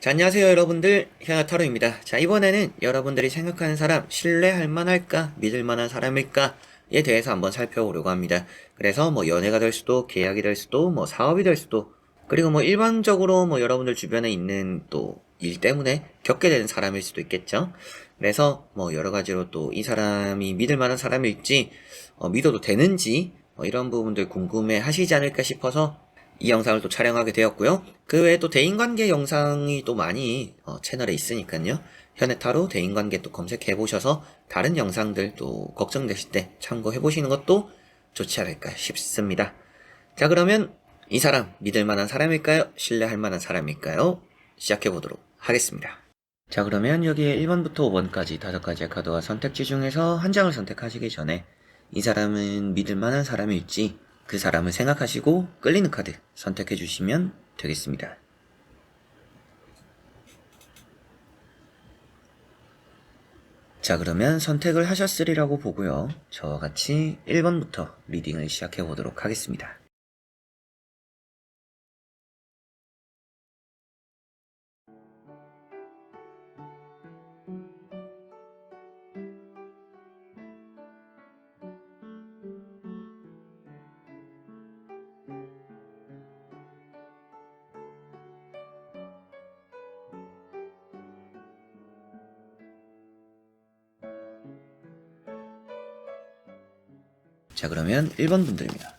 자, 안녕하세요 여러분들, 현아타로입니다. 자, 이번에는 여러분들이 생각하는 사람 신뢰할 만할까, 믿을 만한 사람일까에 대해서 한번 살펴보려고 합니다. 그래서 뭐 연애가 될 수도, 계약이 될 수도, 뭐 사업이 될 수도, 그리고 뭐 일반적으로 뭐 여러분들 주변에 있는 또 일 때문에 겪게 되는 사람일 수도 있겠죠. 그래서 뭐 여러 가지로 또 이 사람이 믿을 만한 사람일지, 믿어도 되는지, 이런 부분들 궁금해 하시지 않을까 싶어서 이 영상을 또 촬영하게 되었고요. 그 외에 또 대인관계 영상이 또 많이 채널에 있으니까요. 현해타로 대인관계 또 검색해 보셔서 다른 영상들 또 걱정되실 때 참고해 보시는 것도 좋지 않을까 싶습니다. 자, 그러면 이 사람 믿을 만한 사람일까요? 신뢰할 만한 사람일까요? 시작해 보도록 하겠습니다. 자, 그러면 여기에 1번부터 5번까지 5가지의 카드와 선택지 중에서 한 장을 선택하시기 전에 이 사람은 믿을 만한 사람일지 그 사람을 생각하시고 끌리는 카드 선택해 주시면 되겠습니다. 자, 그러면 선택을 하셨으리라고 보고요. 저와 같이 1번부터 리딩을 시작해 보도록 하겠습니다. 자, 그러면 1번 분들입니다.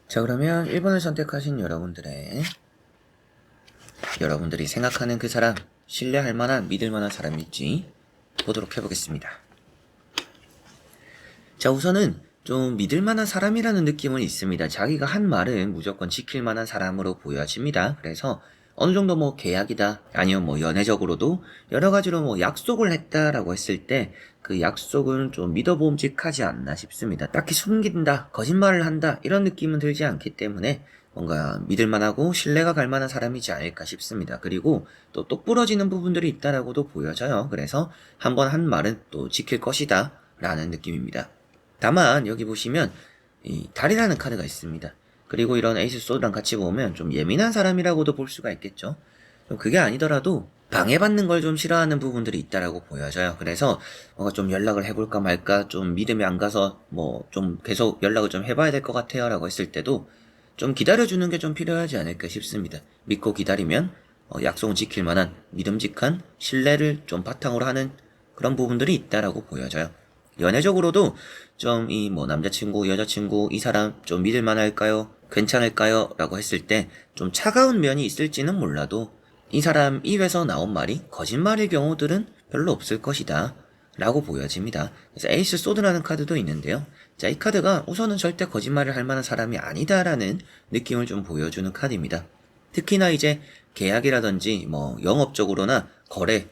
자, 그러면 1번을 선택하신 여러분들이 생각하는 그 사람 신뢰할 만한 믿을 만한 사람일지 보도록 해보겠습니다. 자, 우선은 좀 믿을 만한 사람이라는 느낌은 있습니다. 자기가 한 말은 무조건 지킬 만한 사람으로 보여집니다. 그래서 어느 정도 뭐 계약이다, 아니면 뭐 연애적으로도 여러 가지로 뭐 약속을 했다라고 했을 때 그 약속은 좀 믿어봄직하지 않나 싶습니다. 딱히 숨긴다, 거짓말을 한다 이런 느낌은 들지 않기 때문에 뭔가 믿을만하고 신뢰가 갈 만한 사람이지 않을까 싶습니다. 그리고 또 똑부러지는 부분들이 있다라고도 보여져요. 그래서 한번 한 말은 또 지킬 것이다 라는 느낌입니다. 다만 여기 보시면 이 달이라는 카드가 있습니다. 그리고 이런 에이스 소드랑 같이 보면 좀 예민한 사람이라고도 볼 수가 있겠죠. 좀 그게 아니더라도 방해받는 걸 좀 싫어하는 부분들이 있다라고 보여져요. 그래서 뭔가 좀 연락을 해볼까 말까, 좀 믿음이 안 가서 뭐 좀 계속 연락을 좀 해봐야 될 것 같아요 라고 했을 때도 좀 기다려주는 게 좀 필요하지 않을까 싶습니다. 믿고 기다리면 약속은 지킬 만한 믿음직한 신뢰를 좀 바탕으로 하는 그런 부분들이 있다라고 보여져요. 연애적으로도 좀 이 뭐 남자친구, 여자친구 이 사람 좀 믿을만할까요? 괜찮을까요? 라고 했을 때 좀 차가운 면이 있을지는 몰라도 이 사람 입에서 나온 말이 거짓말일 경우들은 별로 없을 것이다 라고 보여집니다. 그래서 에이스 소드라는 카드도 있는데요. 자, 이 카드가 우선은 절대 거짓말을 할 만한 사람이 아니다라는 느낌을 좀 보여주는 카드입니다. 특히나 이제 계약이라든지 뭐 영업적으로나 거래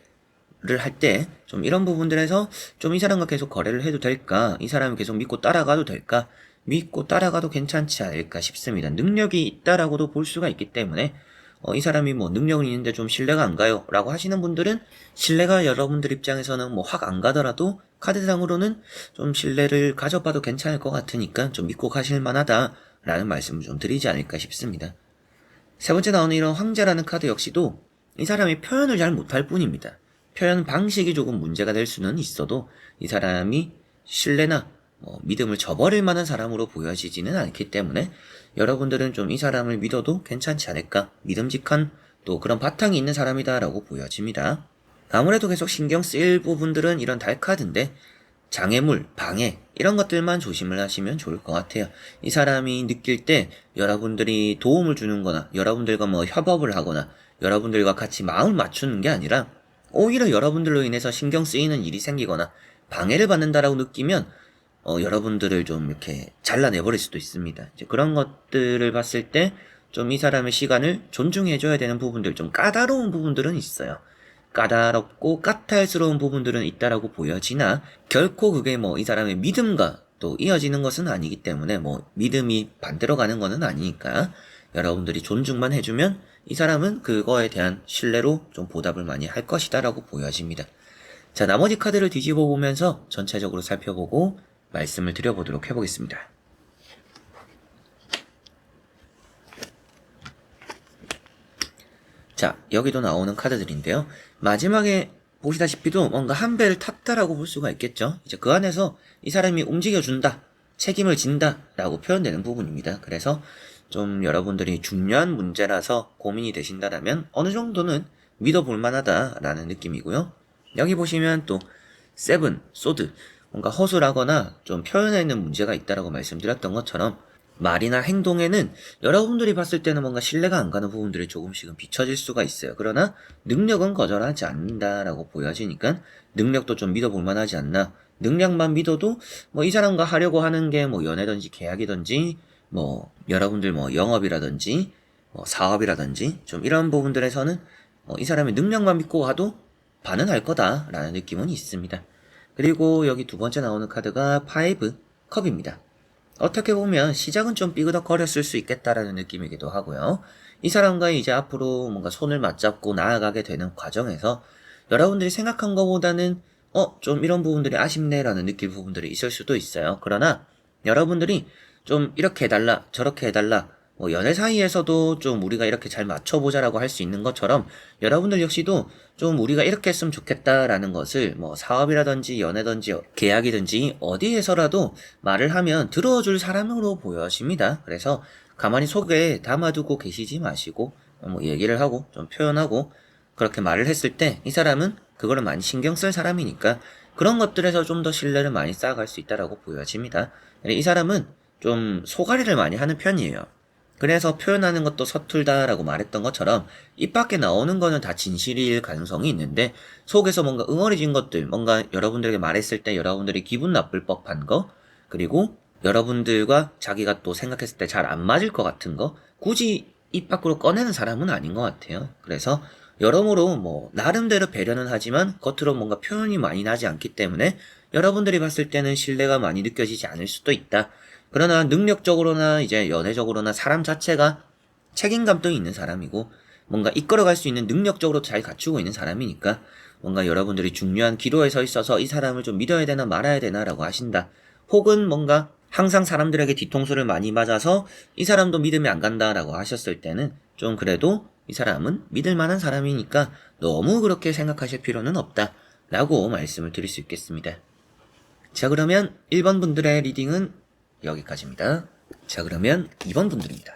를 할 때 좀 이런 부분들에서 좀 이 사람과 계속 거래를 해도 될까? 이 사람을 계속 믿고 따라가도 될까? 믿고 따라가도 괜찮지 않을까 싶습니다. 능력이 있다라고도 볼 수가 있기 때문에 이 사람이 뭐 능력은 있는데 좀 신뢰가 안 가요 라고 하시는 분들은 신뢰가 여러분들 입장에서는 뭐 확 안 가더라도 카드상으로는 좀 신뢰를 가져봐도 괜찮을 것 같으니까 좀 믿고 가실 만하다 라는 말씀을 좀 드리지 않을까 싶습니다. 세 번째 나오는 이런 황제라는 카드 역시도 이 사람이 표현을 잘 못할 뿐입니다. 표현 방식이 조금 문제가 될 수는 있어도 이 사람이 신뢰나 믿음을 저버릴 만한 사람으로 보여지지는 않기 때문에 여러분들은 좀 이 사람을 믿어도 괜찮지 않을까, 믿음직한 또 그런 바탕이 있는 사람이다라고 보여집니다. 아무래도 계속 신경 쓰일 부분들은 이런 달카드인데 장애물, 방해 이런 것들만 조심을 하시면 좋을 것 같아요. 이 사람이 느낄 때 여러분들이 도움을 주는 거나 여러분들과 뭐 협업을 하거나 여러분들과 같이 마음을 맞추는 게 아니라 오히려 여러분들로 인해서 신경 쓰이는 일이 생기거나 방해를 받는다라고 느끼면 여러분들을 좀 이렇게 잘라내버릴 수도 있습니다. 이제 그런 것들을 봤을 때 좀 이 사람의 시간을 존중해줘야 되는 부분들, 좀 까다로운 부분들은 있어요. 까다롭고 까탈스러운 부분들은 있다라고 보여지나 결코 그게 뭐 이 사람의 믿음과 또 이어지는 것은 아니기 때문에 뭐 믿음이 반대로 가는 것은 아니니까 여러분들이 존중만 해주면 이 사람은 그거에 대한 신뢰로 좀 보답을 많이 할 것이다라고 보여집니다. 자, 나머지 카드를 뒤집어 보면서 전체적으로 살펴보고 말씀을 드려보도록 해보겠습니다. 자, 여기도 나오는 카드들인데요. 마지막에 보시다시피도 뭔가 한 배를 탔다라고 볼 수가 있겠죠. 이제 그 안에서 이 사람이 움직여준다, 책임을 진다 라고 표현되는 부분입니다. 그래서 좀 여러분들이 중요한 문제라서 고민이 되신다면 어느 정도는 믿어볼 만하다라는 느낌이고요. 여기 보시면 또 세븐, 소드, 뭔가 허술하거나 좀 표현에 있는 문제가 있다라고 말씀드렸던 것처럼 말이나 행동에는 여러분들이 봤을 때는 뭔가 신뢰가 안 가는 부분들이 조금씩은 비춰질 수가 있어요. 그러나 능력은 거절하지 않는다라고 보여지니까 능력도 좀 믿어볼 만하지 않나. 능력만 믿어도 뭐 이 사람과 하려고 하는 게 뭐 연애든지 계약이든지 뭐 여러분들 뭐 영업이라든지 뭐 사업이라든지 좀 이런 부분들에서는 이 사람의 능력만 믿고 가도 반응할 거다라는 느낌은 있습니다. 그리고 여기 두 번째 나오는 카드가 5 컵입니다. 어떻게 보면 시작은 좀 삐그덕거렸을 수 있겠다라는 느낌이기도 하고요. 이 사람과 이제 앞으로 뭔가 손을 맞잡고 나아가게 되는 과정에서 여러분들이 생각한 것보다는 좀 이런 부분들이 아쉽네라는 느낄 부분들이 있을 수도 있어요. 그러나 여러분들이 좀 이렇게 해달라 저렇게 해달라 뭐 연애 사이에서도 좀 우리가 이렇게 잘 맞춰보자라고 할 수 있는 것처럼 여러분들 역시도 좀 우리가 이렇게 했으면 좋겠다라는 것을 뭐 사업이라든지 연애든지 계약이든지 어디에서라도 말을 하면 들어줄 사람으로 보여집니다. 그래서 가만히 속에 담아두고 계시지 마시고 뭐 얘기를 하고 좀 표현하고 그렇게 말을 했을 때 이 사람은 그거를 많이 신경 쓸 사람이니까 그런 것들에서 좀 더 신뢰를 많이 쌓아갈 수 있다라고 보여집니다. 이 사람은 좀 소가리를 많이 하는 편이에요. 그래서 표현하는 것도 서툴다라고 말했던 것처럼 입 밖에 나오는 거는 다 진실일 가능성이 있는데 속에서 뭔가 응어리진 것들, 뭔가 여러분들에게 말했을 때 여러분들이 기분 나쁠 법한 거, 그리고 여러분들과 자기가 또 생각했을 때 잘 안 맞을 것 같은 거 굳이 입 밖으로 꺼내는 사람은 아닌 것 같아요. 그래서 여러모로 뭐 나름대로 배려는 하지만 겉으로 뭔가 표현이 많이 나지 않기 때문에 여러분들이 봤을 때는 신뢰가 많이 느껴지지 않을 수도 있다. 그러나 능력적으로나 이제 연애적으로나 사람 자체가 책임감도 있는 사람이고 뭔가 이끌어갈 수 있는 능력적으로 잘 갖추고 있는 사람이니까 뭔가 여러분들이 중요한 기로에 서 있어서 이 사람을 좀 믿어야 되나 말아야 되나 라고 하신다. 혹은 뭔가 항상 사람들에게 뒤통수를 많이 맞아서 이 사람도 믿음이 안 간다라고 하셨을 때는 좀 그래도 이 사람은 믿을 만한 사람이니까 너무 그렇게 생각하실 필요는 없다 라고 말씀을 드릴 수 있겠습니다. 자, 그러면 1번 분들의 리딩은 여기까지입니다. 자, 그러면 2번 분들입니다.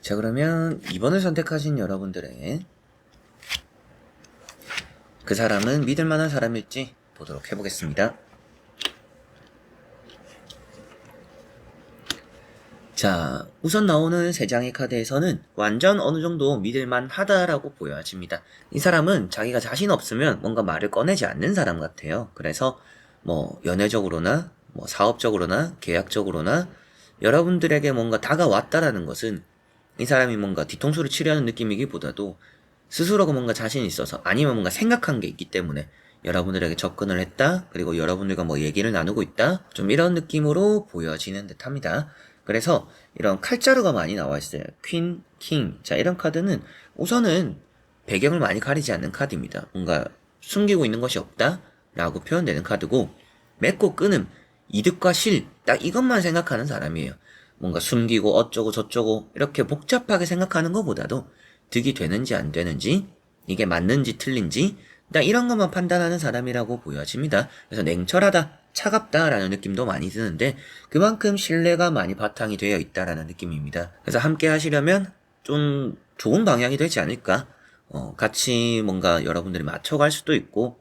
자, 그러면 2번을 선택하신 여러분들의 그 사람은 믿을 만한 사람일지 보도록 해보겠습니다. 자, 우선 나오는 3장의 카드에서는 완전 어느 정도 믿을만 하다라고 보여집니다. 이 사람은 자기가 자신 없으면 뭔가 말을 꺼내지 않는 사람 같아요. 그래서 뭐 연애적으로나 뭐 사업적으로나 계약적으로나 여러분들에게 뭔가 다가왔다라는 것은 이 사람이 뭔가 뒤통수를 치려는 느낌이기보다도 스스로가 뭔가 자신이 있어서 아니면 뭔가 생각한 게 있기 때문에 여러분들에게 접근을 했다, 그리고 여러분들과 뭐 얘기를 나누고 있다, 좀 이런 느낌으로 보여지는 듯 합니다. 그래서 이런 칼자루가 많이 나와 있어요. 퀸, 킹. 자, 이런 카드는 우선은 배경을 많이 가리지 않는 카드입니다. 뭔가 숨기고 있는 것이 없다 라고 표현되는 카드고, 맺고 끊음, 이득과 실, 딱 이것만 생각하는 사람이에요. 뭔가 숨기고 어쩌고 저쩌고 이렇게 복잡하게 생각하는 것보다도 득이 되는지 안 되는지, 이게 맞는지 틀린지 딱 이런 것만 판단하는 사람이라고 보여집니다. 그래서 냉철하다, 차갑다라는 느낌도 많이 드는데 그만큼 신뢰가 많이 바탕이 되어 있다라는 느낌입니다. 그래서 함께 하시려면 좀 좋은 방향이 되지 않을까? 같이 뭔가 여러분들이 맞춰갈 수도 있고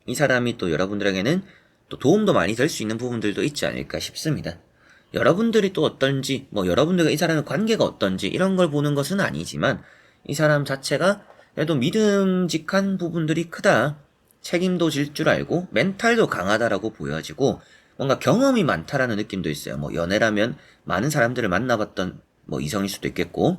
이 사람이 또 여러분들에게는 또 도움도 많이 될 수 있는 부분들도 있지 않을까 싶습니다. 여러분들이 또 어떤지, 뭐 여러분들과 이 사람의 관계가 어떤지 이런 걸 보는 것은 아니지만 이 사람 자체가 그래도 믿음직한 부분들이 크다. 책임도 질 줄 알고 멘탈도 강하다라고 보여지고 뭔가 경험이 많다라는 느낌도 있어요. 뭐 연애라면 많은 사람들을 만나봤던 뭐 이성일 수도 있겠고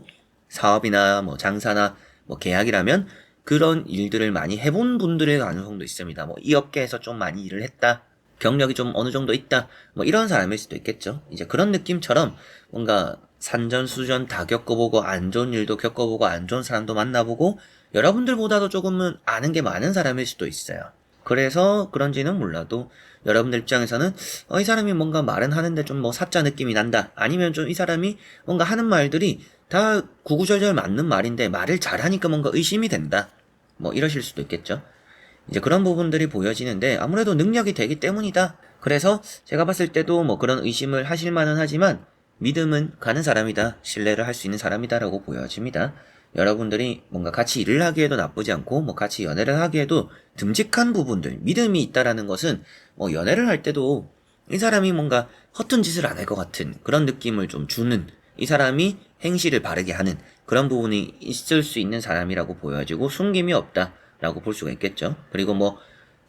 사업이나 뭐 장사나 뭐 계약이라면 그런 일들을 많이 해본 분들의 가능성도 있습니다. 뭐 이 업계에서 좀 많이 일을 했다. 경력이 좀 어느 정도 있다. 뭐 이런 사람일 수도 있겠죠. 이제 그런 느낌처럼 뭔가 산전수전 다 겪어보고 안 좋은 일도 겪어보고 안 좋은 사람도 만나보고 여러분들보다도 조금은 아는 게 많은 사람일 수도 있어요. 그래서 그런지는 몰라도 여러분들 입장에서는 이 사람이 뭔가 말은 하는데 좀 뭐 사짜 느낌이 난다. 아니면 좀 이 사람이 뭔가 하는 말들이 다 구구절절 맞는 말인데 말을 잘하니까 뭔가 의심이 된다. 뭐 이러실 수도 있겠죠. 이제 그런 부분들이 보여지는데 아무래도 능력이 되기 때문이다. 그래서 제가 봤을 때도 뭐 그런 의심을 하실 만은 하지만 믿음은 가는 사람이다. 신뢰를 할 수 있는 사람이다라고 보여집니다. 여러분들이 뭔가 같이 일을 하기에도 나쁘지 않고 뭐 같이 연애를 하기에도 듬직한 부분들, 믿음이 있다라는 것은 뭐 연애를 할 때도 이 사람이 뭔가 허튼 짓을 안 할 것 같은 그런 느낌을 좀 주는 이 사람이 행실을 바르게 하는 그런 부분이 있을 수 있는 사람이라고 보여지고 숨김이 없다라고 볼 수가 있겠죠. 그리고 뭐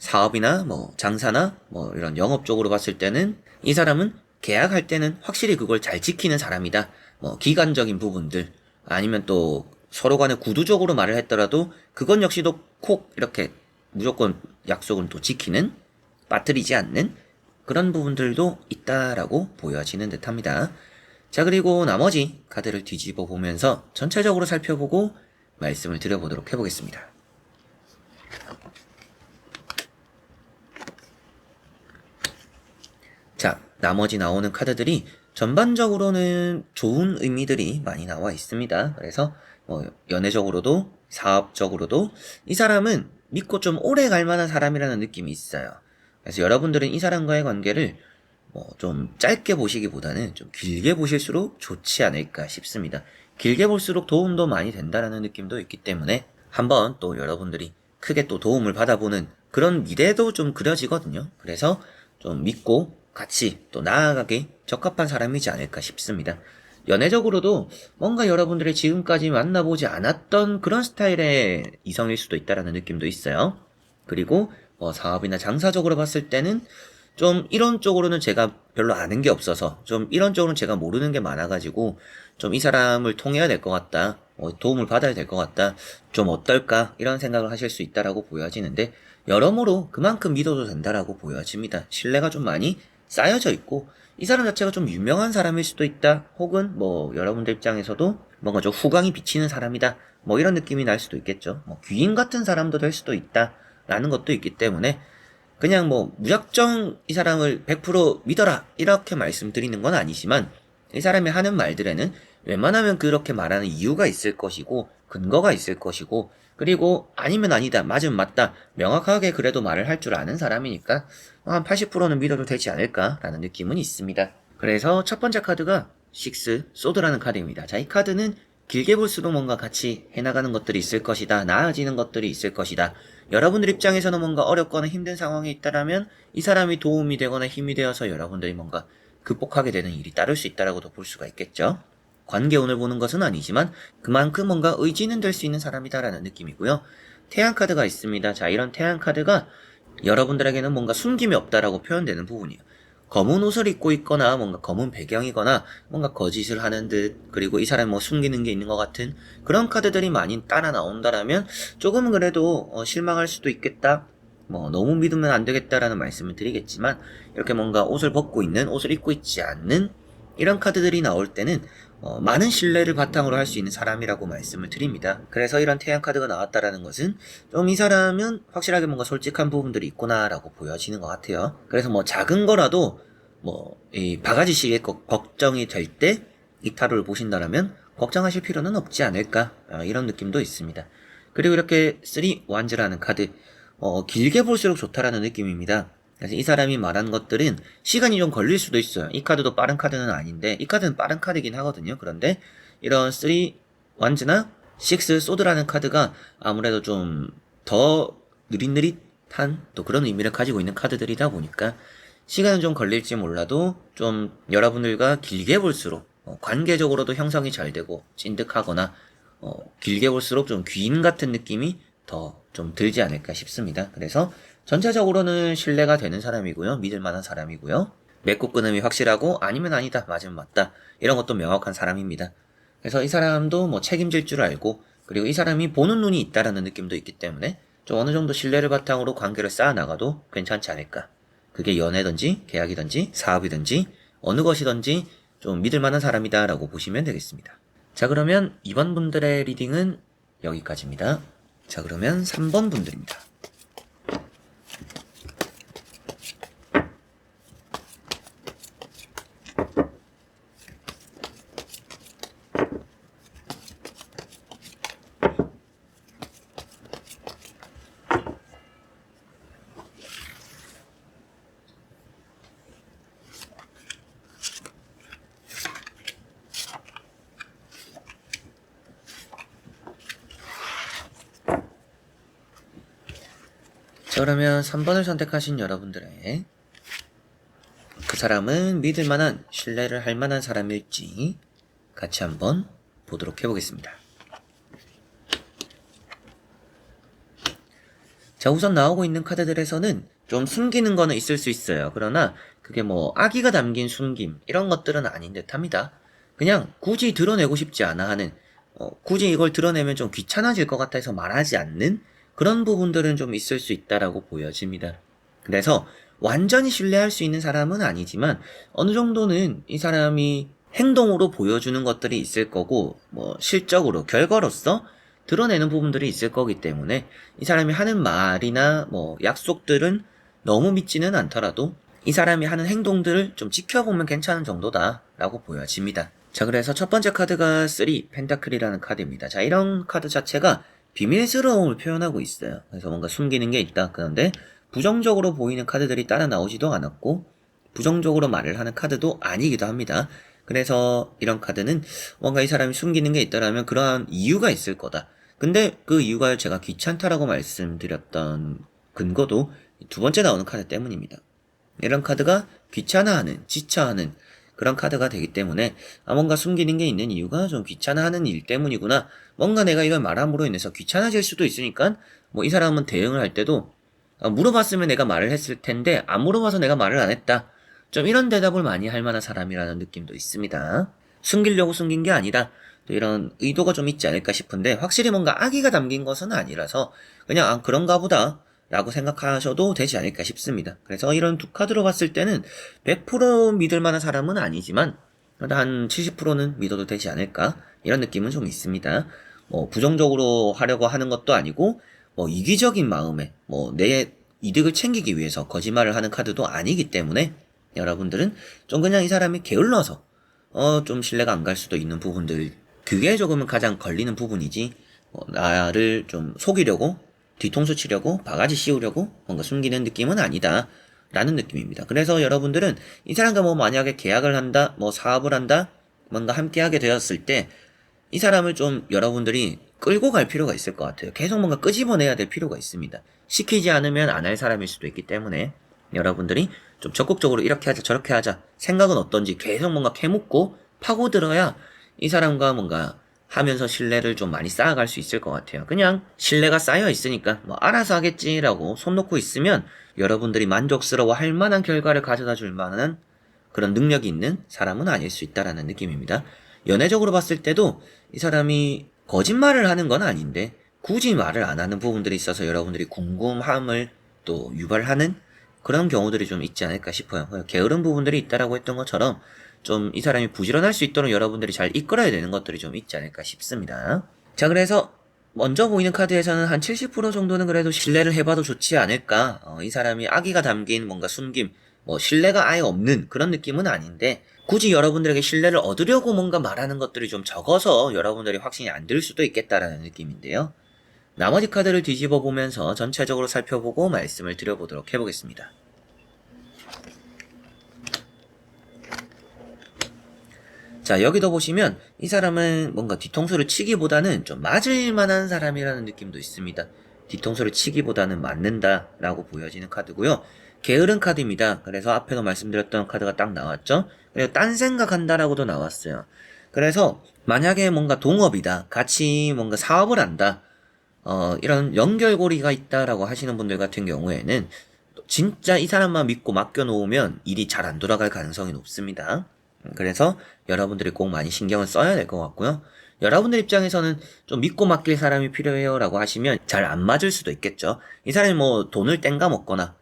사업이나 뭐 장사나 뭐 이런 영업 쪽으로 봤을 때는 이 사람은 계약할 때는 확실히 그걸 잘 지키는 사람이다. 뭐 기간적인 부분들 아니면 또 서로 간에 구두적으로 말을 했더라도 그건 역시도 콕 이렇게 무조건 약속은 또 지키는 빠뜨리지 않는 그런 부분들도 있다라고 보여지는 듯 합니다. 자, 그리고 나머지 카드를 뒤집어 보면서 전체적으로 살펴보고 말씀을 드려보도록 해보겠습니다. 자, 나머지 나오는 카드들이 전반적으로는 좋은 의미들이 많이 나와 있습니다. 그래서 뭐 연애적으로도 사업적으로도 이 사람은 믿고 좀 오래 갈 만한 사람이라는 느낌이 있어요. 그래서 여러분들은 이 사람과의 관계를 뭐 좀 짧게 보시기보다는 좀 길게 보실수록 좋지 않을까 싶습니다. 길게 볼수록 도움도 많이 된다라는 느낌도 있기 때문에 한번 또 여러분들이 크게 또 도움을 받아보는 그런 미래도 좀 그려지거든요. 그래서 좀 믿고 같이 또 나아가기 적합한 사람이지 않을까 싶습니다. 연애적으로도 뭔가 여러분들이 지금까지 만나보지 않았던 그런 스타일의 이성일 수도 있다라는 느낌도 있어요. 그리고 뭐 사업이나 장사적으로 봤을 때는 좀 이런 쪽으로는 제가 별로 아는 게 없어서 좀 이런 쪽으로는 제가 모르는 게 많아가지고 좀 이 사람을 통해야 될 것 같다. 도움을 받아야 될 것 같다. 좀 어떨까? 이런 생각을 하실 수 있다라고 보여지는데 여러모로 그만큼 믿어도 된다라고 보여집니다. 신뢰가 좀 많이 쌓여져 있고 이 사람 자체가 좀 유명한 사람일 수도 있다. 혹은 뭐 여러분들 입장에서도 뭔가 좀 후광이 비치는 사람이다. 뭐 이런 느낌이 날 수도 있겠죠. 뭐 귀인 같은 사람도 될 수도 있다. 라는 것도 있기 때문에 그냥 뭐 무작정 이 사람을 100% 믿어라 이렇게 말씀드리는 건 아니지만 이 사람이 하는 말들에는 웬만하면 그렇게 말하는 이유가 있을 것이고 근거가 있을 것이고 그리고 아니면 아니다 맞으면 맞다 명확하게 그래도 말을 할 줄 아는 사람이니까 한 80%는 믿어도 되지 않을까라는 느낌은 있습니다. 그래서 첫 번째 카드가 6 소드라는 카드입니다. 자, 이 카드는 길게 볼수록 뭔가 같이 해나가는 것들이 있을 것이다. 나아지는 것들이 있을 것이다. 여러분들 입장에서는 뭔가 어렵거나 힘든 상황이 있다라면 이 사람이 도움이 되거나 힘이 되어서 여러분들이 뭔가 극복하게 되는 일이 따를 수 있다라고도 볼 수가 있겠죠. 관계운을 보는 것은 아니지만 그만큼 뭔가 의지는 될 수 있는 사람이다라는 느낌이고요. 태양 카드가 있습니다. 자, 이런 태양 카드가 여러분들에게는 뭔가 숨김이 없다라고 표현되는 부분이에요. 검은 옷을 입고 있거나 뭔가 검은 배경이거나 뭔가 거짓을 하는 듯 그리고 이 사람이 뭐 숨기는 게 있는 것 같은 그런 카드들이 많이 따라 나온다라면 조금은 그래도 실망할 수도 있겠다. 뭐 너무 믿으면 안 되겠다라는 말씀을 드리겠지만 이렇게 뭔가 옷을 벗고 있는 옷을 입고 있지 않는 이런 카드들이 나올 때는 많은 신뢰를 바탕으로 할 수 있는 사람이라고 말씀을 드립니다. 그래서 이런 태양 카드가 나왔다라는 것은 좀 이 사람은 확실하게 뭔가 솔직한 부분들이 있구나라고 보여지는 것 같아요. 그래서 뭐 작은 거라도 뭐 이 바가지식의 걱정이 될 때 이 타로를 보신다라면 걱정하실 필요는 없지 않을까 이런 느낌도 있습니다. 그리고 이렇게 3 완즈라는 카드 길게 볼수록 좋다라는 느낌입니다. 그래서 이 사람이 말한 것들은 시간이 좀 걸릴 수도 있어요. 이 카드도 빠른 카드는 아닌데 이 카드는 빠른 카드긴 하거든요. 그런데 이런 3 완즈나 6 소드라는 카드가 아무래도 좀 더 느릿느릿 또 그런 의미를 가지고 있는 카드들이다 보니까 시간은 좀 걸릴지 몰라도 좀 여러분들과 길게 볼수록 관계적으로도 형성이 잘 되고 찐득하거나 길게 볼수록 좀 귀인 같은 느낌이 더 좀 들지 않을까 싶습니다. 그래서 전체적으로는 신뢰가 되는 사람이고요. 믿을 만한 사람이고요. 맺고 끊음이 확실하고 아니면 아니다, 맞으면 맞다, 이런 것도 명확한 사람입니다. 그래서 이 사람도 뭐 책임질 줄 알고, 그리고 이 사람이 보는 눈이 있다라는 느낌도 있기 때문에 좀 어느 정도 신뢰를 바탕으로 관계를 쌓아나가도 괜찮지 않을까. 그게 연애든지 계약이든지 사업이든지 어느 것이든지 좀 믿을 만한 사람이다라고 보시면 되겠습니다. 자, 그러면 2번 분들의 리딩은 여기까지입니다. 자, 그러면 3번 분들입니다. 자, 그러면 3번을 선택하신 여러분들의 그 사람은 믿을 만한, 신뢰를 할 만한 사람일지 같이 한번 보도록 해보겠습니다. 자, 우선 나오고 있는 카드들에서는 좀 숨기는 거는 있을 수 있어요. 그러나 그게 뭐 악의가 담긴 숨김 이런 것들은 아닌 듯 합니다. 그냥 굳이 드러내고 싶지 않아 하는, 굳이 이걸 드러내면 좀 귀찮아질 것 같아서 말하지 않는 그런 부분들은 좀 있을 수 있다라고 보여집니다. 그래서 완전히 신뢰할 수 있는 사람은 아니지만 어느 정도는 이 사람이 행동으로 보여주는 것들이 있을 거고, 뭐 실적으로 결과로서 드러내는 부분들이 있을 거기 때문에 이 사람이 하는 말이나 뭐 약속들은 너무 믿지는 않더라도 이 사람이 하는 행동들을 좀 지켜보면 괜찮은 정도다라고 보여집니다. 자, 그래서 첫 번째 카드가 3 펜타클이라는 카드입니다. 자, 이런 카드 자체가 비밀스러움을 표현하고 있어요. 그래서 뭔가 숨기는 게 있다. 그런데 부정적으로 보이는 카드들이 따라 나오지도 않았고 부정적으로 말을 하는 카드도 아니기도 합니다. 그래서 이런 카드는 뭔가 이 사람이 숨기는 게 있다라면 그러한 이유가 있을 거다. 근데 그 이유가 제가 귀찮다라고 말씀드렸던 근거도 두 번째 나오는 카드 때문입니다. 이런 카드가 귀찮아하는, 지쳐하는 그런 카드가 되기 때문에 뭔가 숨기는 게 있는 이유가 좀 귀찮아하는 일 때문이구나. 뭔가 내가 이걸 말함으로 인해서 귀찮아질 수도 있으니까 뭐 이 사람은 대응을 할 때도 물어봤으면 내가 말을 했을 텐데 안 물어봐서 내가 말을 안 했다. 좀 이런 대답을 많이 할 만한 사람이라는 느낌도 있습니다. 숨기려고 숨긴 게 아니다. 또 이런 의도가 좀 있지 않을까 싶은데 확실히 뭔가 악의가 담긴 것은 아니라서 그냥 그런가 보다 라고 생각하셔도 되지 않을까 싶습니다. 그래서 이런 두 카드로 봤을 때는 100% 믿을 만한 사람은 아니지만 한 70%는 믿어도 되지 않을까, 이런 느낌은 좀 있습니다. 뭐 부정적으로 하려고 하는 것도 아니고 뭐 이기적인 마음에 뭐 내 이득을 챙기기 위해서 거짓말을 하는 카드도 아니기 때문에 여러분들은 좀 그냥 이 사람이 게을러서 좀 신뢰가 안 갈 수도 있는 부분들, 그게 조금은 가장 걸리는 부분이지 나를 좀 속이려고, 뒤통수 치려고, 바가지 씌우려고 뭔가 숨기는 느낌은 아니다 라는 느낌입니다. 그래서 여러분들은 이 사람과 뭐 만약에 계약을 한다, 뭐 사업을 한다, 뭔가 함께 하게 되었을 때 이 사람을 좀 여러분들이 끌고 갈 필요가 있을 것 같아요. 계속 뭔가 끄집어내야 될 필요가 있습니다. 시키지 않으면 안 할 사람일 수도 있기 때문에 여러분들이 좀 적극적으로 이렇게 하자 저렇게 하자, 생각은 어떤지 계속 뭔가 캐묻고 파고들어야 이 사람과 뭔가 하면서 신뢰를 좀 많이 쌓아갈 수 있을 것 같아요. 그냥 신뢰가 쌓여 있으니까 뭐 알아서 하겠지라고 손 놓고 있으면 여러분들이 만족스러워 할 만한 결과를 가져다 줄 만한 그런 능력이 있는 사람은 아닐 수 있다라는 느낌입니다. 연애적으로 봤을 때도 이 사람이 거짓말을 하는 건 아닌데 굳이 말을 안 하는 부분들이 있어서 여러분들이 궁금함을 또 유발하는 그런 경우들이 좀 있지 않을까 싶어요. 게으른 부분들이 있다라고 했던 것처럼 좀 이 사람이 부지런할 수 있도록 여러분들이 잘 이끌어야 되는 것들이 좀 있지 않을까 싶습니다. 자, 그래서 먼저 보이는 카드에서는 한 70% 정도는 그래도 신뢰를 해봐도 좋지 않을까. 이 사람이 악의가 담긴 뭔가 숨김, 뭐 신뢰가 아예 없는 그런 느낌은 아닌데 굳이 여러분들에게 신뢰를 얻으려고 뭔가 말하는 것들이 좀 적어서 여러분들이 확신이 안 들 수도 있겠다라는 느낌인데요. 나머지 카드를 뒤집어 보면서 전체적으로 살펴보고 말씀을 드려보도록 해보겠습니다. 자, 여기도 보시면 이 사람은 뭔가 뒤통수를 치기보다는 좀 맞을 만한 사람이라는 느낌도 있습니다. 뒤통수를 치기보다는 맞는다라고 보여지는 카드고요. 게으른 카드입니다. 그래서 앞에도 말씀드렸던 카드가 딱 나왔죠. 그리고 딴 생각한다라고도 나왔어요. 그래서 만약에 뭔가 동업이다, 같이 뭔가 사업을 한다, 이런 연결고리가 있다라고 하시는 분들 같은 경우에는 진짜 이 사람만 믿고 맡겨놓으면 일이 잘 안 돌아갈 가능성이 높습니다. 그래서 여러분들이 꼭 많이 신경을 써야 될 것 같고요. 여러분들 입장에서는 좀 믿고 맡길 사람이 필요해요 라고 하시면 잘 안 맞을 수도 있겠죠. 이 사람이 뭐 돈을 땡가 먹거나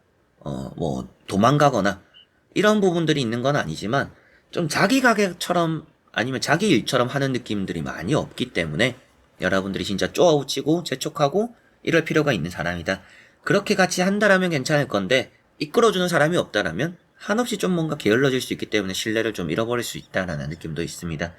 뭐 도망가거나 이런 부분들이 있는 건 아니지만 좀 자기 가게처럼 아니면 자기 일처럼 하는 느낌들이 많이 없기 때문에 여러분들이 진짜 쪼아웃치고 재촉하고 이럴 필요가 있는 사람이다. 그렇게 같이 한다라면 괜찮을 건데 이끌어주는 사람이 없다라면 한없이 좀 뭔가 게을러질 수 있기 때문에 신뢰를 좀 잃어버릴 수 있다라는 느낌도 있습니다.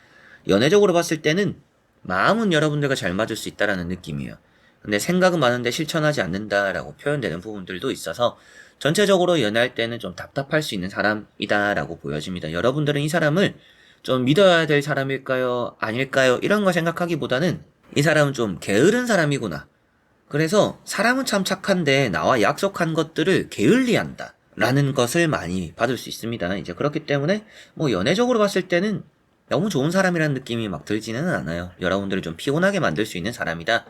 연애적으로 봤을 때는 마음은 여러분들과 잘 맞을 수 있다라는 느낌이에요. 근데 생각은 많은데 실천하지 않는다라고 표현되는 부분들도 있어서 전체적으로 연애할 때는 좀 답답할 수 있는 사람이다라고 보여집니다. 여러분들은 이 사람을 좀 믿어야 될 사람일까요? 아닐까요? 이런 거 생각하기보다는 이 사람은 좀 게으른 사람이구나. 그래서 사람은 참 착한데 나와 약속한 것들을 게을리한다. 라는 것을 많이 받을 수 있습니다. 이제 그렇기 때문에 뭐 연애적으로 봤을 때는 너무 좋은 사람이라는 느낌이 막 들지는 않아요. 여러분들을 좀 피곤하게 만들 수 있는 사람이다.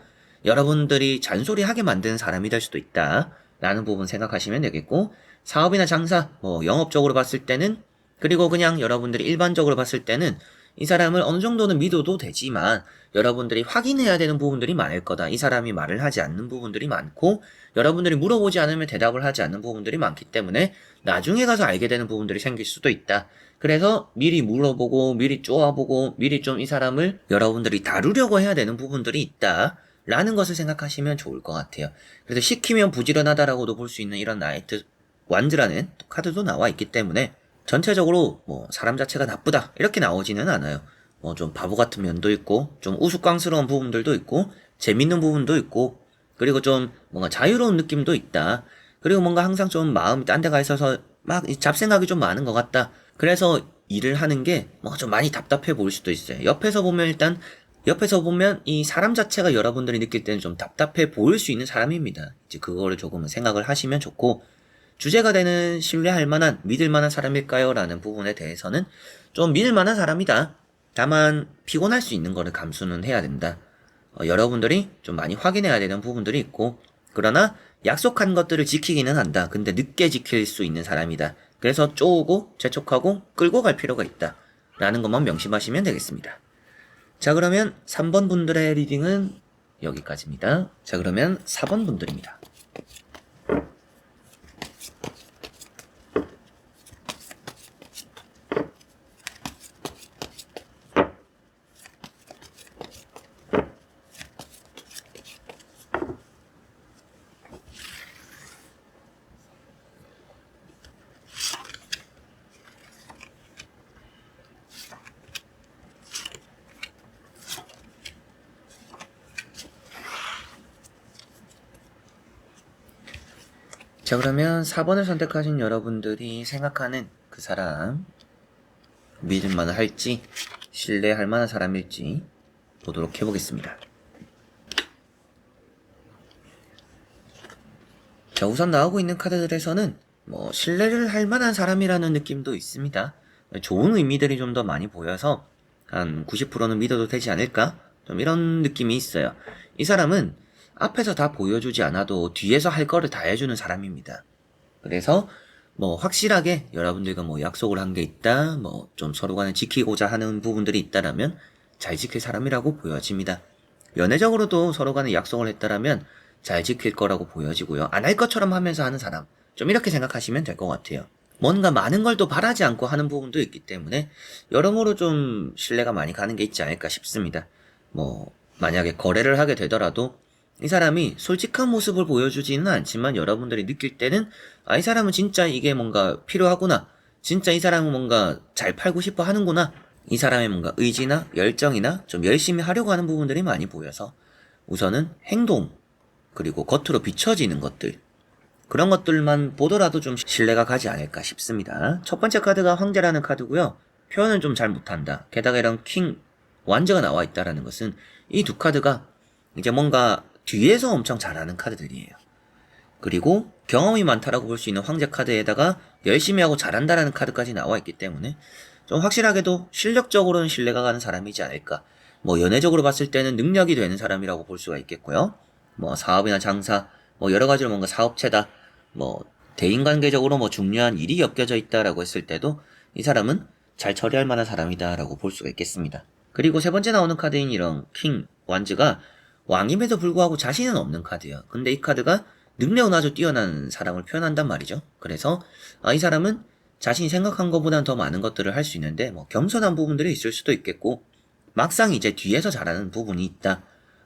여러분들이 잔소리하게 만드는 사람이 될 수도 있다. 라는 부분 생각하시면 되겠고, 사업이나 장사, 뭐 영업적으로 봤을 때는, 그리고 그냥 여러분들이 일반적으로 봤을 때는 이 사람을 어느 정도는 믿어도 되지만 여러분들이 확인해야 되는 부분들이 많을 거다. 이 사람이 말을 하지 않는 부분들이 많고 여러분들이 물어보지 않으면 대답을 하지 않는 부분들이 많기 때문에 나중에 가서 알게 되는 부분들이 생길 수도 있다. 그래서 미리 물어보고 미리 쪼아보고 미리 좀 이 사람을 여러분들이 다루려고 해야 되는 부분들이 있다. 라는 것을 생각하시면 좋을 것 같아요. 그래서 시키면 부지런하다라고도 볼 수 있는 이런 나이트 완즈라는 카드도 나와 있기 때문에 전체적으로 뭐 사람 자체가 나쁘다 이렇게 나오지는 않아요. 뭐 좀 바보 같은 면도 있고 좀 우스꽝스러운 부분들도 있고 재밌는 부분도 있고 그리고 좀 뭔가 자유로운 느낌도 있다. 그리고 뭔가 항상 좀 마음이 딴 데 가 있어서 막 잡생각이 좀 많은 것 같다. 그래서 일을 하는 게 뭐 좀 많이 답답해 보일 수도 있어요. 옆에서 보면 이 사람 자체가 여러분들이 느낄 때는 좀 답답해 보일 수 있는 사람입니다. 이제 그거를 조금 생각을 하시면 좋고 주제가 되는 신뢰할 만한, 믿을 만한 사람일까요? 라는 부분에 대해서는 좀 믿을 만한 사람이다. 다만 피곤할 수 있는 거를 감수는 해야 된다. 여러분들이 좀 많이 확인해야 되는 부분들이 있고 그러나 약속한 것들을 지키기는 한다. 근데 늦게 지킬 수 있는 사람이다. 그래서 쪼우고 재촉하고 끌고 갈 필요가 있다. 라는 것만 명심하시면 되겠습니다. 자, 그러면 3번 분들의 리딩은 여기까지입니다. 자, 그러면 4번 분들입니다. 자, 그러면 4번을 선택하신 여러분들이 생각하는 그 사람 믿을만 할지 신뢰할 만한 사람일지 보도록 해보겠습니다. 자, 우선 나오고 있는 카드들에서는 뭐 신뢰를 할 만한 사람이라는 느낌도 있습니다. 좋은 의미들이 좀 더 많이 보여서 한 90%는 믿어도 되지 않을까? 좀 이런 느낌이 있어요. 이 사람은 앞에서 다 보여주지 않아도 뒤에서 할 거를 다 해주는 사람입니다. 그래서 뭐 확실하게 여러분들과 뭐 약속을 한 게 있다, 뭐 좀 서로 간에 지키고자 하는 부분들이 있다라면 잘 지킬 사람이라고 보여집니다. 연애적으로도 서로 간에 약속을 했다라면 잘 지킬 거라고 보여지고요. 안 할 것처럼 하면서 하는 사람, 좀 이렇게 생각하시면 될 것 같아요. 뭔가 많은 걸 또 바라지 않고 하는 부분도 있기 때문에 여러모로 좀 신뢰가 많이 가는 게 있지 않을까 싶습니다. 뭐 만약에 거래를 하게 되더라도 이 사람이 솔직한 모습을 보여주지는 않지만 여러분들이 느낄 때는 이 사람은 진짜 이게 뭔가 필요하구나. 진짜 이 사람은 뭔가 잘 팔고 싶어 하는구나. 이 사람의 뭔가 의지나 열정이나 좀 열심히 하려고 하는 부분들이 많이 보여서 우선은 행동 그리고 겉으로 비춰지는 것들 그런 것들만 보더라도 좀 신뢰가 가지 않을까 싶습니다. 첫 번째 카드가 황제라는 카드고요. 표현을 좀 잘 못한다. 게다가 이런 킹, 완제가 나와 있다라는 것은 이 두 카드가 이제 뭔가 뒤에서 엄청 잘하는 카드들이에요. 그리고 경험이 많다라고 볼 수 있는 황제 카드에다가 열심히 하고 잘한다라는 카드까지 나와 있기 때문에 좀 확실하게도 실력적으로는 신뢰가 가는 사람이지 않을까. 뭐 연애적으로 봤을 때는 능력이 되는 사람이라고 볼 수가 있겠고요. 뭐 사업이나 장사, 뭐 여러 가지로 뭔가 사업체다, 뭐 대인관계적으로 뭐 중요한 일이 엮여져 있다라고 했을 때도 이 사람은 잘 처리할 만한 사람이다라고 볼 수가 있겠습니다. 그리고 세 번째 나오는 카드인 이런 킹, 완즈가 왕임에도 불구하고 자신은 없는 카드예요. 근데 이 카드가 능력은 아주 뛰어난 사람을 표현한단 말이죠. 그래서 이 사람은 자신이 생각한 것보다는 더 많은 것들을 할 수 있는데 뭐 겸손한 부분들이 있을 수도 있겠고 막상 이제 뒤에서 잘하는 부분이 있다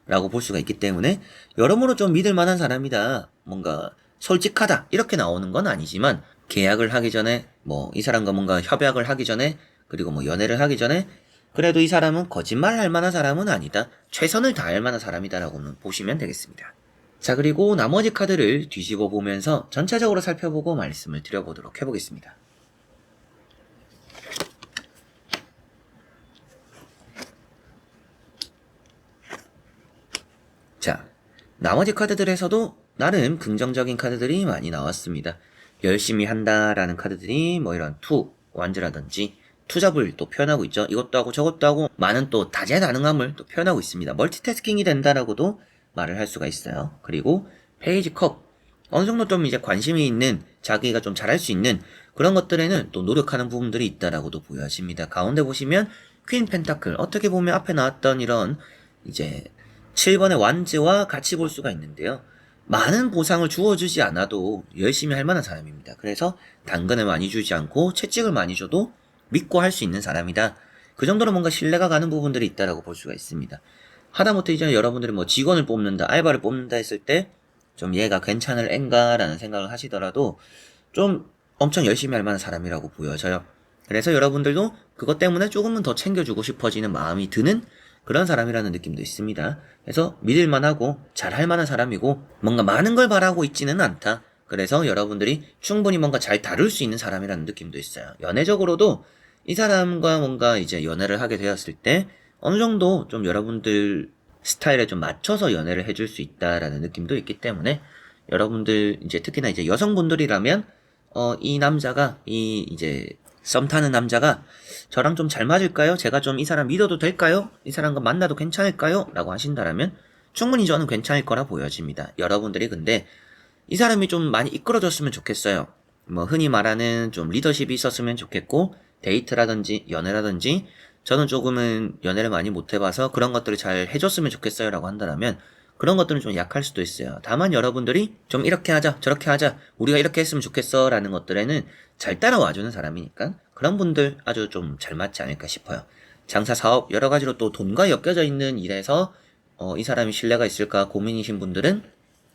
라고 볼 수가 있기 때문에 여러모로 좀 믿을 만한 사람이다, 뭔가 솔직하다 이렇게 나오는 건 아니지만 계약을 하기 전에 뭐 이 사람과 뭔가 협약을 하기 전에 그리고 뭐 연애를 하기 전에 그래도 이 사람은 거짓말 할 만한 사람은 아니다, 최선을 다할 만한 사람이다라고는 보시면 되겠습니다. 자, 그리고 나머지 카드를 뒤집어 보면서 전체적으로 살펴보고 말씀을 드려보도록 해보겠습니다. 자, 나머지 카드들에서도 나름 긍정적인 카드들이 많이 나왔습니다. 열심히 한다라는 카드들이 뭐 이런 완즈라든지 투잡을 또 표현하고 있죠. 이것도 하고 저것도 하고 많은 또 다재다능함을 또 표현하고 있습니다. 멀티태스킹이 된다라고도 말을 할 수가 있어요. 그리고 페이지 컵, 어느 정도 좀 이제 관심이 있는, 자기가 좀 잘할 수 있는 그런 것들에는 또 노력하는 부분들이 있다라고도 보여집니다. 가운데 보시면 퀸 펜타클, 어떻게 보면 앞에 나왔던 이런 이제 7번의 완즈와 같이 볼 수가 있는데요. 많은 보상을 주어주지 않아도 열심히 할 만한 사람입니다. 그래서 당근을 많이 주지 않고 채찍을 많이 줘도 믿고 할 수 있는 사람이다. 그 정도로 뭔가 신뢰가 가는 부분들이 있다라고 볼 수가 있습니다. 하다못해 이제 여러분들이 뭐 직원을 뽑는다, 알바를 뽑는다 했을 때 좀 얘가 괜찮을 앤가라는 생각을 하시더라도 좀 엄청 열심히 할 만한 사람이라고 보여져요. 그래서 여러분들도 그것 때문에 조금은 더 챙겨주고 싶어지는 마음이 드는 그런 사람이라는 느낌도 있습니다. 그래서 믿을만하고 잘할 만한 사람이고 뭔가 많은 걸 바라고 있지는 않다. 그래서 여러분들이 충분히 뭔가 잘 다룰 수 있는 사람이라는 느낌도 있어요. 연애적으로도 이 사람과 뭔가 이제 연애를 하게 되었을 때 어느 정도 좀 여러분들 스타일에 좀 맞춰서 연애를 해줄 수 있다라는 느낌도 있기 때문에 여러분들 이제 특히나 이제 여성분들이라면 이 남자가 이제 썸 타는 남자가 저랑 좀 잘 맞을까요? 제가 좀 이 사람 믿어도 될까요? 이 사람과 만나도 괜찮을까요? 라고 하신다라면 충분히 저는 괜찮을 거라 보여집니다. 여러분들이 근데 이 사람이 좀 많이 이끌어줬으면 좋겠어요. 뭐 흔히 말하는 좀 리더십이 있었으면 좋겠고, 데이트라든지 연애라든지 저는 조금은 연애를 많이 못 해봐서 그런 것들을 잘 해줬으면 좋겠어요 라고 한다면 그런 것들은 좀 약할 수도 있어요. 다만 여러분들이 좀 이렇게 하자 저렇게 하자 우리가 이렇게 했으면 좋겠어 라는 것들에는 잘 따라와주는 사람이니까 그런 분들 아주 좀 잘 맞지 않을까 싶어요. 장사, 사업 여러 가지로 또 돈과 엮여져 있는 일에서 이 사람이 신뢰가 있을까 고민이신 분들은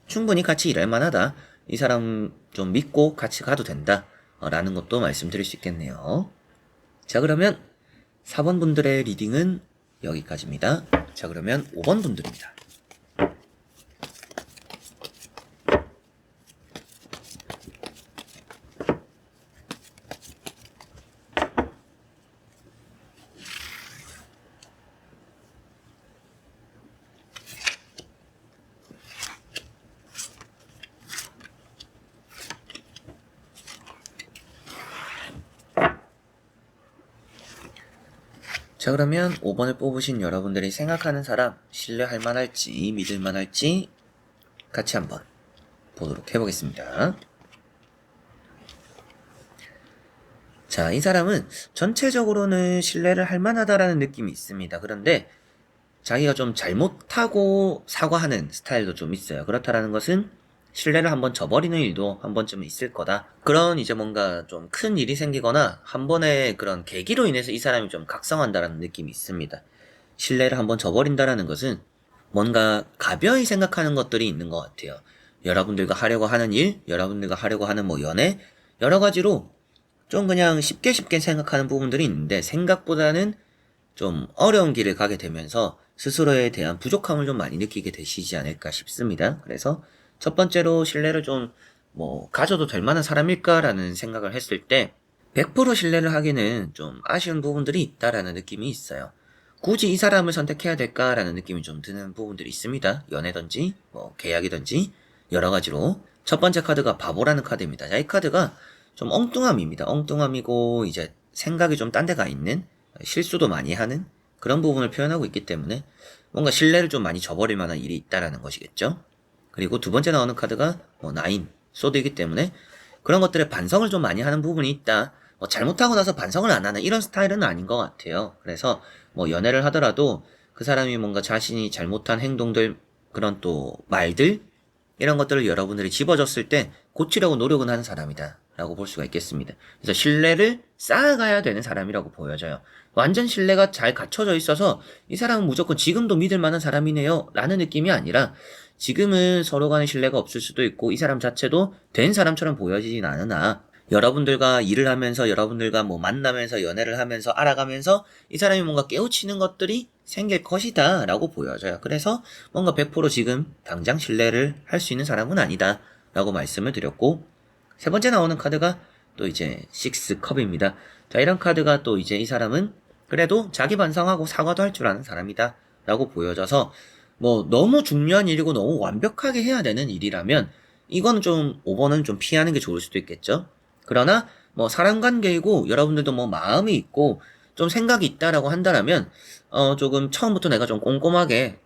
충분히 같이 일할 만하다, 이 사람 좀 믿고 같이 가도 된다 라는 것도 말씀드릴 수 있겠네요. 자, 그러면 4번 분들의 리딩은 여기까지입니다. 자, 그러면 5번 분들입니다. 자, 그러면 5번을 뽑으신 여러분들이 생각하는 사람 신뢰할 만할지 믿을 만할지 같이 한번 보도록 해보겠습니다. 자, 이 사람은 전체적으로는 신뢰를 할 만하다라는 느낌이 있습니다. 그런데 자기가 좀 잘못하고 사과하는 스타일도 좀 있어요. 그렇다라는 것은 신뢰를 한번 저버리는 일도 한 번쯤은 있을 거다. 그런 이제 뭔가 좀 큰 일이 생기거나 한 번의 그런 계기로 인해서 이 사람이 좀 각성한다라는 느낌이 있습니다. 신뢰를 한번 저버린다라는 것은 뭔가 가벼이 생각하는 것들이 있는 것 같아요. 여러분들과 하려고 하는 일, 여러분들과 하려고 하는 뭐 연애, 여러 가지로 좀 그냥 쉽게 생각하는 부분들이 있는데 생각보다는 좀 어려운 길을 가게 되면서 스스로에 대한 부족함을 좀 많이 느끼게 되시지 않을까 싶습니다. 그래서 첫 번째로 신뢰를 좀 가져도 될 만한 사람일까라는 생각을 했을 때 100% 신뢰를 하기는 좀 아쉬운 부분들이 있다라는 느낌이 있어요. 굳이 이 사람을 선택해야 될까라는 느낌이 좀 드는 부분들이 있습니다. 연애든지 뭐 계약이든지 여러 가지로. 첫 번째 카드가 바보라는 카드입니다. 자, 이 카드가 좀 엉뚱함입니다. 엉뚱함이고 이제 생각이 좀 딴 데가 있는, 실수도 많이 하는 그런 부분을 표현하고 있기 때문에 뭔가 신뢰를 좀 많이 저버릴 만한 일이 있다라는 것이겠죠. 그리고 두 번째 나오는 카드가 뭐 나인, 소드이기 때문에 그런 것들에 반성을 좀 많이 하는 부분이 있다. 뭐 잘못하고 나서 반성을 안 하는 이런 스타일은 아닌 것 같아요. 그래서 뭐 연애를 하더라도 그 사람이 뭔가 자신이 잘못한 행동들, 그런 또 말들, 이런 것들을 여러분들이 집어줬을 때 고치려고 노력은 하는 사람이다 라고 볼 수가 있겠습니다. 그래서 신뢰를 쌓아가야 되는 사람이라고 보여져요. 완전 신뢰가 잘 갖춰져 있어서 이 사람은 무조건 지금도 믿을 만한 사람이네요 라는 느낌이 아니라, 지금은 서로 간의 신뢰가 없을 수도 있고 이 사람 자체도 된 사람처럼 보여지진 않으나, 여러분들과 일을 하면서, 여러분들과 뭐 만나면서, 연애를 하면서, 알아가면서 이 사람이 뭔가 깨우치는 것들이 생길 것이다 라고 보여져요. 그래서 뭔가 100% 지금 당장 신뢰를 할 수 있는 사람은 아니다 라고 말씀을 드렸고, 세 번째 나오는 카드가 또 이제 6컵입니다. 자, 이런 카드가 또 이제 이 사람은 그래도 자기 반성하고 사과도 할 줄 아는 사람이다 라고 보여져서, 뭐 너무 중요한 일이고 너무 완벽하게 해야 되는 일이라면 이거는 좀 5번은 좀 피하는 게 좋을 수도 있겠죠. 그러나 뭐 사람 관계이고 여러분들도 뭐 마음이 있고 좀 생각이 있다라고 한다라면 조금 처음부터 내가 좀 꼼꼼하게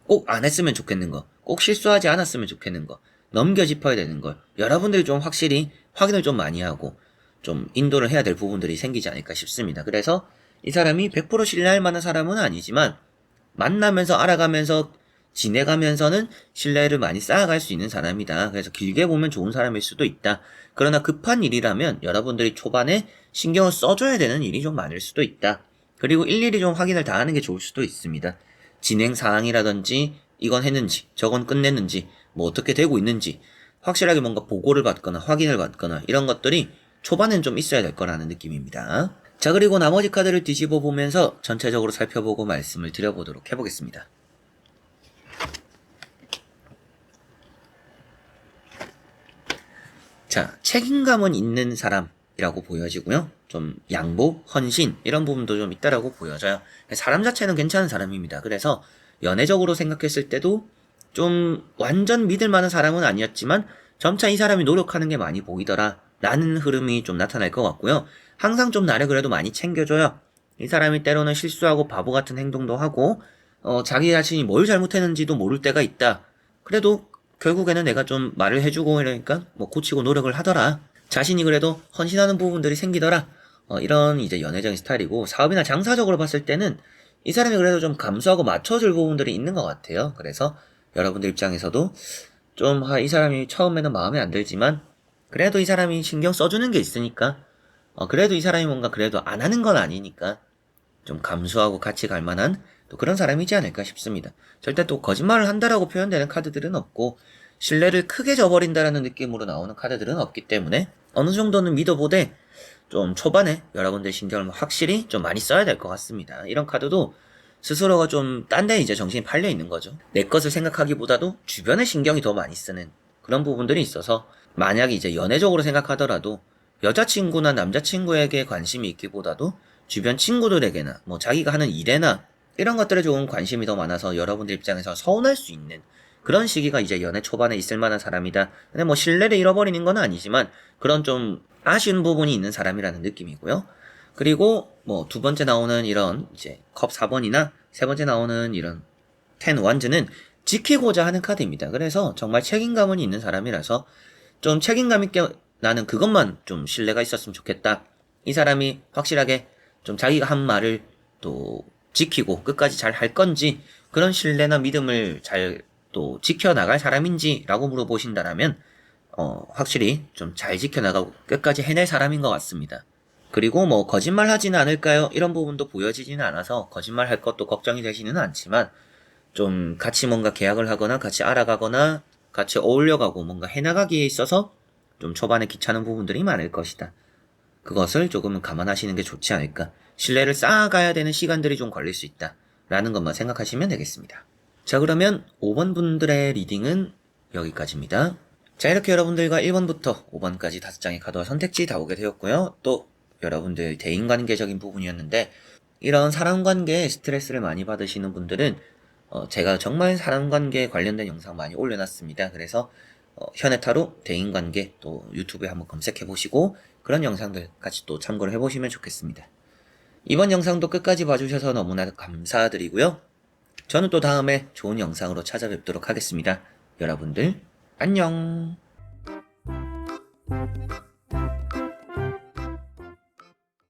꼭 안 했으면 좋겠는 거, 꼭 실수하지 않았으면 좋겠는 거, 넘겨 짚어야 되는 걸 여러분들이 좀 확실히 확인을 좀 많이 하고 좀 인도를 해야 될 부분들이 생기지 않을까 싶습니다. 그래서 이 사람이 100% 신뢰할 만한 사람은 아니지만 만나면서 알아가면서 지내가면서는 신뢰를 많이 쌓아갈 수 있는 사람이다. 그래서 길게 보면 좋은 사람일 수도 있다. 그러나 급한 일이라면 여러분들이 초반에 신경을 써줘야 되는 일이 좀 많을 수도 있다. 그리고 일일이 좀 확인을 다 하는 게 좋을 수도 있습니다. 진행 사항이라든지 이건 했는지 저건 끝냈는지 뭐 어떻게 되고 있는지 확실하게 뭔가 보고를 받거나 확인을 받거나 이런 것들이 초반엔 좀 있어야 될 거라는 느낌입니다. 자, 그리고 나머지 카드를 뒤집어 보면서 전체적으로 살펴보고 말씀을 드려보도록 해보겠습니다. 자, 책임감은 있는 사람이라고 보여지고요. 좀 양보, 헌신 이런 부분도 좀 있다라고 보여져요. 사람 자체는 괜찮은 사람입니다. 그래서 연애적으로 생각했을 때도 좀 완전 믿을 만한 사람은 아니었지만 점차 이 사람이 노력하는 게 많이 보이더라 라는 흐름이 좀 나타날 것 같고요. 항상 좀 나를 그래도 많이 챙겨줘요. 이 사람이 때로는 실수하고 바보 같은 행동도 하고 자기 자신이 뭘 잘못했는지도 모를 때가 있다. 그래도 결국에는 내가 좀 말을 해주고 이러니까 뭐 고치고 노력을 하더라. 자신이 그래도 헌신하는 부분들이 생기더라. 이런 이제 연애적인 스타일이고, 사업이나 장사적으로 봤을 때는 이 사람이 그래도 좀 감수하고 맞춰줄 부분들이 있는 것 같아요. 그래서 여러분들 입장에서도 좀 이 사람이 처음에는 마음에 안 들지만 그래도 이 사람이 신경 써주는 게 있으니까 그래도 이 사람이 뭔가 그래도 안 하는 건 아니니까 좀 감수하고 같이 갈 만한 또 그런 사람이지 않을까 싶습니다. 절대 또 거짓말을 한다라고 표현되는 카드들은 없고 신뢰를 크게 저버린다라는 느낌으로 나오는 카드들은 없기 때문에 어느 정도는 믿어보되 좀 초반에 여러분들 신경을 확실히 좀 많이 써야 될 것 같습니다. 이런 카드도 스스로가 좀 딴 데 이제 정신이 팔려 있는 거죠. 내 것을 생각하기보다도 주변의 신경이 더 많이 쓰는 그런 부분들이 있어서, 만약에 이제 연애적으로 생각하더라도 여자친구나 남자친구에게 관심이 있기보다도 주변 친구들에게나 뭐 자기가 하는 일에나 이런 것들에 조금 관심이 더 많아서 여러분들 입장에서 서운할 수 있는 그런 시기가 이제 연애 초반에 있을 만한 사람이다. 근데 뭐 신뢰를 잃어버리는 건 아니지만 그런 좀 아쉬운 부분이 있는 사람이라는 느낌이고요. 그리고 뭐 두 번째 나오는 이런 이제 컵 4번이나 세 번째 나오는 이런 10 원즈는 지키고자 하는 카드입니다. 그래서 정말 책임감은 있는 사람이라서 좀 책임감 있게 나는 그것만 좀 신뢰가 있었으면 좋겠다. 이 사람이 확실하게 좀 자기가 한 말을 또 지키고 끝까지 잘 할 건지, 그런 신뢰나 믿음을 잘 또 지켜나갈 사람인지라고 물어보신다라면 확실히 좀 잘 지켜나가고 끝까지 해낼 사람인 것 같습니다. 그리고 뭐 거짓말 하지는 않을까요? 이런 부분도 보여지지는 않아서 거짓말 할 것도 걱정이 되지는 않지만, 좀 같이 뭔가 계약을 하거나 같이 알아가거나 같이 어울려가고 뭔가 해나가기에 있어서 좀 초반에 귀찮은 부분들이 많을 것이다. 그것을 조금은 감안하시는 게 좋지 않을까. 신뢰를 쌓아가야 되는 시간들이 좀 걸릴 수 있다 라는 것만 생각하시면 되겠습니다. 자, 그러면 5번 분들의 리딩은 여기까지입니다. 자, 이렇게 여러분들과 1번부터 5번까지 5장의 카드와 선택지 다 오게 되었고요. 또 여러분들 대인관계적인 부분이었는데 이런 사람 관계에 스트레스를 많이 받으시는 분들은 제가 정말 사람 관계에 관련된 영상 많이 올려놨습니다. 그래서 현해타로 대인관계 또 유튜브에 한번 검색해 보시고 그런 영상들 같이 또 참고를 해보시면 좋겠습니다. 이번 영상도 끝까지 봐주셔서 너무나 감사드리고요. 저는 또 다음에 좋은 영상으로 찾아뵙도록 하겠습니다. 여러분들 안녕.